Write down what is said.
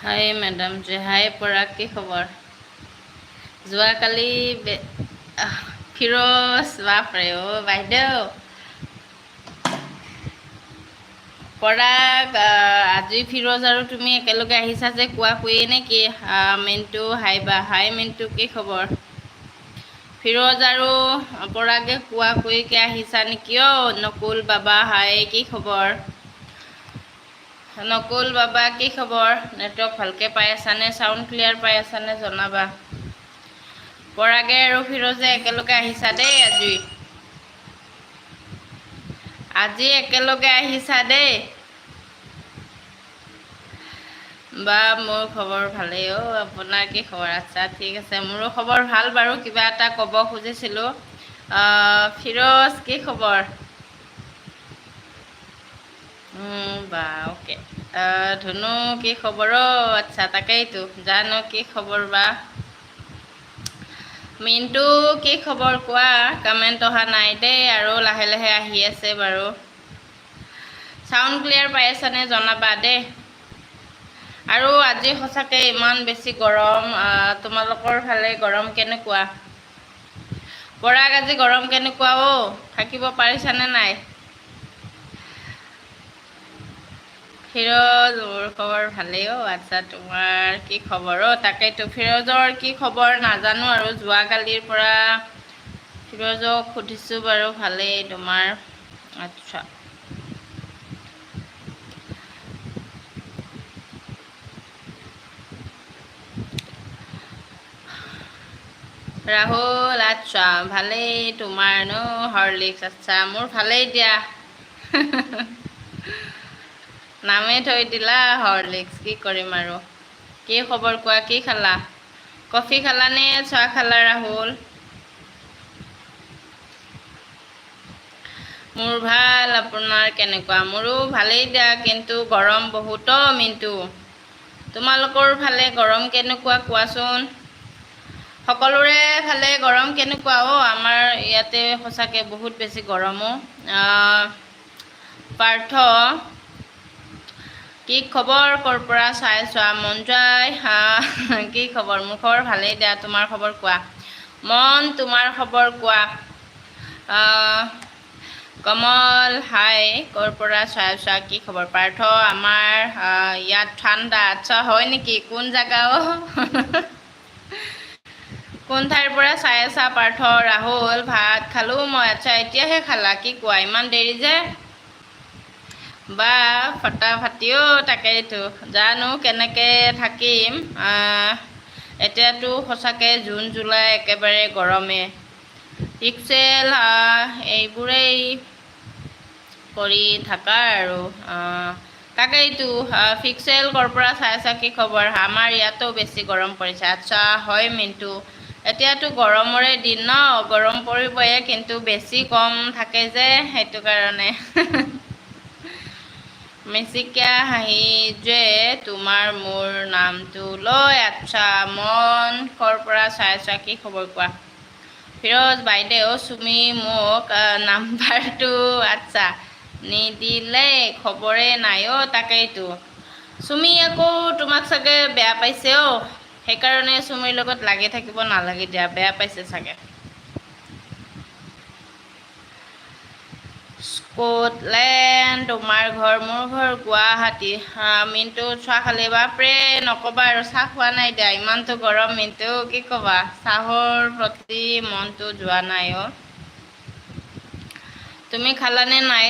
হাই madam জেহাই পৰা কি খবৰ? যোৱাকালি ফিৰোজ বাপৰে বাইদেউ পৰাগ আজি ফিৰোজ আৰু তুমি একেলগে আহিছা যে কোৱা কুয়ে নে কি? মিণ্টু হাই মিণ্টু কি খবৰ? ফিৰোজ আৰু পৰাগে কোৱা কুইকে আহিছা নেকি নকুল বাবা হাই কি খবৰ? নকুল বাবা কি খবৰ? নেটৱৰ্ক ভালকৈ পাই আছানে? চাউণ্ড ক্লিয়াৰ পাই আছানে জনাবা। পৰাগে আৰু ফিৰোজে একেলগে আহিছা দেই আজি একেলগে আহিছা দেই। বা মোৰ খবৰ ভালেই আপোনাৰ কি খবৰ? আচ্ছা ঠিক আছে, মোৰো খবৰ ভাল বাৰু। কিবা এটা ক'ব খুজিছিলোঁ। ফিৰোজ কি খবৰ? বা অ'কে। ধুনু কি খবৰ? আচ্ছা তাকেইতো জানো কি খবৰ বা। মিণ্টু কি খবৰ কোৱা? কমেণ্ট অহা নাই দেই আৰু লাহে লাহে আহি আছে বাৰু। চাউণ্ড ক্লিয়াৰ পাই আছানে জনাবা দেই। আৰু আজি সঁচাকৈ ইমান বেছি গৰম। তোমালোকৰ ফালে গৰম কেনেকুৱা? পৰাগ আজি গৰম কেনেকুৱা থাকিব পাৰিছানে নাই? ফিৰোজ মোৰ খবৰ ভালেই আচ্ছা তোমাৰ কি খবৰ? তাকেইতো ফিৰোজৰ কি খবৰ নাজানো আৰু যোৱাকালিৰ পৰা ফিৰোজক সুধিছোঁ বাৰু। ভালেই তোমাৰ? আচ্ছা ৰাহুল আচ্ছা ভালেই তোমাৰ হৰলিক্স আচ্ছা মোৰ ভালেই দিয়া। নামেই থৈ দিলা হৰলিক্স, কি কৰিম আৰু। কি খবৰ কোৱা? কি খালা? কফি খালানে চাহ খালা ৰাহুল? মোৰ ভাল। আপোনাৰ কেনেকুৱা? মোৰো ভালেই দিয়া, কিন্তু গৰম বহুত মিণ্টু। তোমালোকৰ ফালে গৰম কেনেকুৱা কোৱাচোন? সকলোৰে ফালে গৰম কেনেকুৱা আমাৰ ইয়াতে সঁচাকৈ বহুত বেছি গৰম পাৰ্থ কি খবৰ? ক'ৰ পৰা চাই চোৱা মন যায় কি খবৰ? মোৰ খবৰ ভালেই দিয়া। তোমাৰ খবৰ কোৱা? মন তোমাৰ খবৰ কোৱা? কমল হাই ক'ৰ পৰা চাই চোৱা কি খবৰ? পাৰ্থ আমাৰ ইয়াত ঠাণ্ডা। আচ্ছা হয় নেকি? কোন জেগা কোন ঠাইৰ পৰা চাই আছা পাৰ্থ? ৰাহুল ভাত খালোঁ মই। আচ্ছা এতিয়াহে খালা? কি কোৱা ইমান দেৰি যে? বা ফটা ফাটিও তাকেইতো জানো কেনেকৈ থাকিম। এতিয়াতো সঁচাকৈ জুন জুলাই একেবাৰে গৰমে। পিক্সেল এইবোৰেই কৰি থাকা আৰু তাকেইতো পিক্সেল ক'ৰ পৰা চাই আছা কি খবৰ? আমাৰ ইয়াতো বেছি গৰম পৰিছে। আচ্ছা হয় মিণ্টু, এতিয়াতো গৰমৰে দিন গৰম পৰিবয়ে, কিন্তু বেছি কম থাকে যে সেইটো কাৰণে। মেচিকা হাঁহি যে তোমাৰ মোৰ নামটো লৈ। আচ্ছা মন ক'ৰ পৰা চাই আছা কি খবৰ কোৱা? ফিৰোজ বাইদেউ চুমি মোক নাম্বাৰটো আচ্ছা নিদিলে, খবৰে নাই তাকেইতো চুমি আকৌ তোমাক চাগে বেয়া পাইছে সেইকাৰণে চুমিৰ লগত লাগি থাকিব নালাগে দিয়া, বেয়া পাইছে চাগে। স্কটলেণ্ড তোমাৰ ঘৰ? মোৰ ঘৰ গুৱাহাটী। মিণ্টু চাহ খালি? বাপৰে নক'বা আৰু চাহ খোৱা নাই দিয়া, ইমানটো গৰম মিণ্টু কি ক'বা। চাহৰ প্ৰতি মনটো যোৱা নাই তুমি খালানে নাই?